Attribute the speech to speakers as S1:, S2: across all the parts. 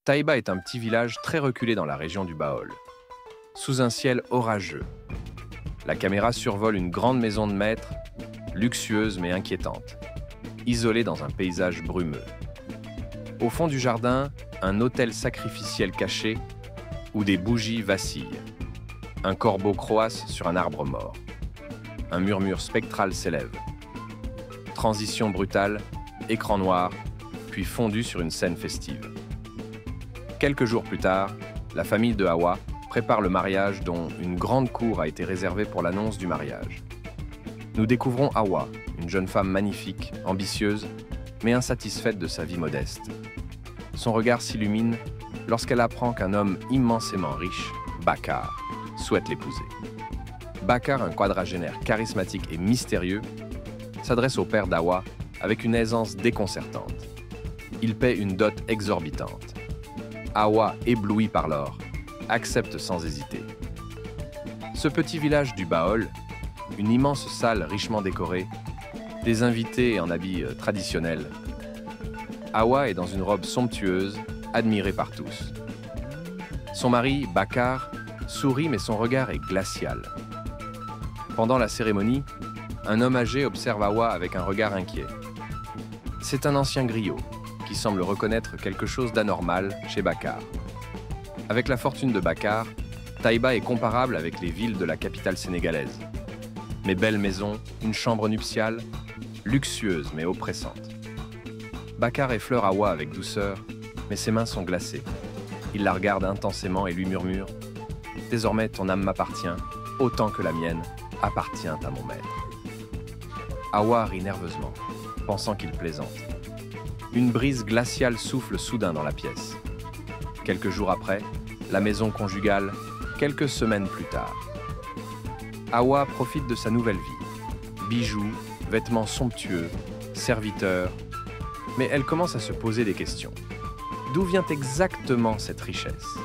S1: Taïba est un petit village très reculé dans la région du Baol. Sous un ciel orageux, la caméra survole une grande maison de maître, luxueuse mais inquiétante, isolée dans un paysage brumeux. Au fond du jardin, un autel sacrificiel caché où des bougies vacillent. Un corbeau croasse sur un arbre mort. Un murmure spectral s'élève. Transition brutale, écran noir, puis fondu sur une scène festive. Quelques jours plus tard, la famille de Hawa prépare le mariage dont une grande cour a été réservée pour l'annonce du mariage. Nous découvrons Hawa, une jeune femme magnifique, ambitieuse, mais insatisfaite de sa vie modeste. Son regard s'illumine lorsqu'elle apprend qu'un homme immensément riche, Bakar, souhaite l'épouser. Bakar, un quadragénaire charismatique et mystérieux, s'adresse au père d'Hawa avec une aisance déconcertante. Il paie une dot exorbitante. Hawa, ébloui par l'or, accepte sans hésiter. Ce petit village du Baol, une immense salle richement décorée, des invités en habits traditionnels. Hawa est dans une robe somptueuse, admirée par tous. Son mari, Bakar, sourit mais son regard est glacial. Pendant la cérémonie, un homme âgé observe Hawa avec un regard inquiet. C'est un ancien griot qui semble reconnaître quelque chose d'anormal chez Bakar. Avec la fortune de Bakar, Taïba est comparable avec les villes de la capitale sénégalaise. Mes belles maisons, une chambre nuptiale, luxueuse mais oppressante. Bakar effleure Hawa avec douceur, mais ses mains sont glacées. Il la regarde intensément et lui murmure « Désormais, ton âme m'appartient, autant que la mienne appartient à mon maître. » Hawa rit nerveusement, pensant qu'il plaisante. Une brise glaciale souffle soudain dans la pièce. Quelques jours après, la maison conjugale, quelques semaines plus tard. Hawa profite de sa nouvelle vie. Bijoux, vêtements somptueux, serviteurs. Mais elle commence à se poser des questions. D'où vient exactement cette richesse?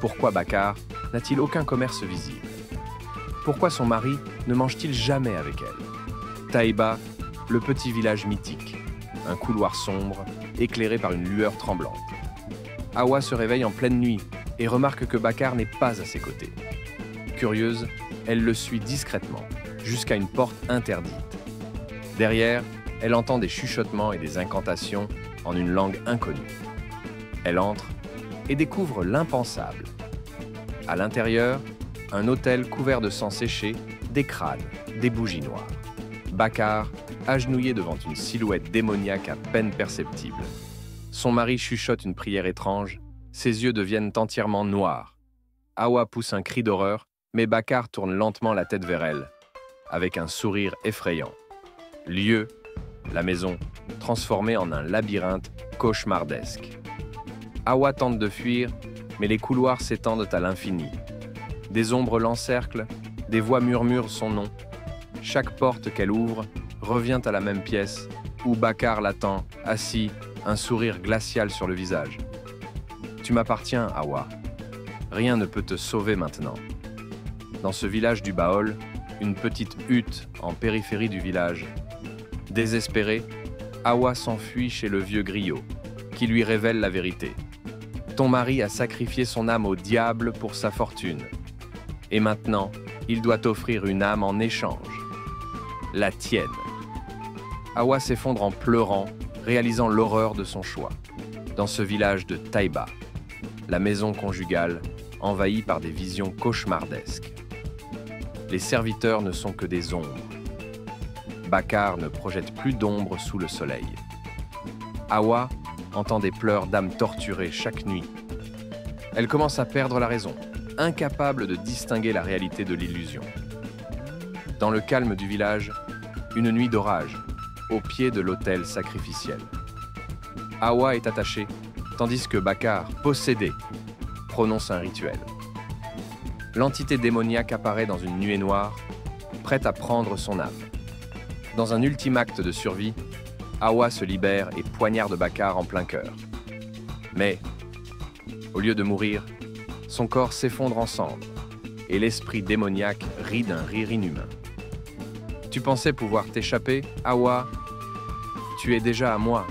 S1: Pourquoi Bakar n'a-t-il aucun commerce visible? Pourquoi son mari ne mange-t-il jamais avec elle? Taïba, le petit village mythique. Un couloir sombre, éclairé par une lueur tremblante. Hawa se réveille en pleine nuit et remarque que Bakar n'est pas à ses côtés. Curieuse, elle le suit discrètement, jusqu'à une porte interdite. Derrière, elle entend des chuchotements et des incantations en une langue inconnue. Elle entre et découvre l'impensable. À l'intérieur, un autel couvert de sang séché, des crânes, des bougies noires. Bakar, agenouillé devant une silhouette démoniaque à peine perceptible. Son mari chuchote une prière étrange, ses yeux deviennent entièrement noirs. Hawa pousse un cri d'horreur, mais Bakar tourne lentement la tête vers elle, avec un sourire effrayant. Lieu, la maison, transformée en un labyrinthe cauchemardesque. Hawa tente de fuir, mais les couloirs s'étendent à l'infini. Des ombres l'encerclent, des voix murmurent son nom. Chaque porte qu'elle ouvre revient à la même pièce, où Bakar l'attend, assis, un sourire glacial sur le visage. Tu m'appartiens, Hawa. Rien ne peut te sauver maintenant. Dans ce village du Baol, une petite hutte en périphérie du village. Désespérée, Hawa s'enfuit chez le vieux griot, qui lui révèle la vérité. Ton mari a sacrifié son âme au diable pour sa fortune. Et maintenant, il doit t'offrir une âme en échange. La tienne. Hawa s'effondre en pleurant, réalisant l'horreur de son choix. Dans ce village de Taïba, la maison conjugale, envahie par des visions cauchemardesques. Les serviteurs ne sont que des ombres. Bakar ne projette plus d'ombre sous le soleil. Hawa entend des pleurs d'âmes torturées chaque nuit. Elle commence à perdre la raison, incapable de distinguer la réalité de l'illusion. Dans le calme du village, une nuit d'orage, au pied de l'autel sacrificiel. Hawa est attachée, tandis que Bakar, possédé, prononce un rituel. L'entité démoniaque apparaît dans une nuée noire, prête à prendre son âme. Dans un ultime acte de survie, Hawa se libère et poignarde Bakar en plein cœur. Mais, au lieu de mourir, son corps s'effondre en cendres et l'esprit démoniaque rit d'un rire inhumain. Tu pensais pouvoir t'échapper, Hawa? Tu es déjà à moi.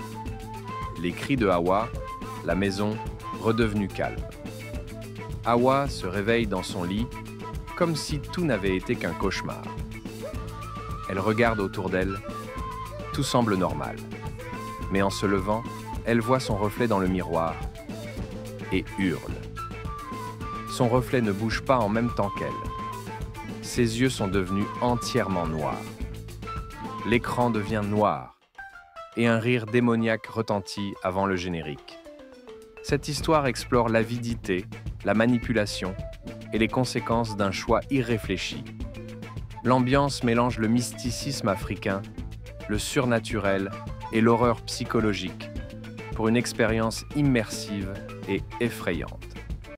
S1: Les cris de Hawa, la maison, redevenu calme. Hawa se réveille dans son lit, comme si tout n'avait été qu'un cauchemar. Elle regarde autour d'elle, tout semble normal. Mais en se levant, elle voit son reflet dans le miroir et hurle. Son reflet ne bouge pas en même temps qu'elle. Ses yeux sont devenus entièrement noirs. L'écran devient noir et un rire démoniaque retentit avant le générique. Cette histoire explore l'avidité, la manipulation et les conséquences d'un choix irréfléchi. L'ambiance mélange le mysticisme africain, le surnaturel et l'horreur psychologique pour une expérience immersive et effrayante.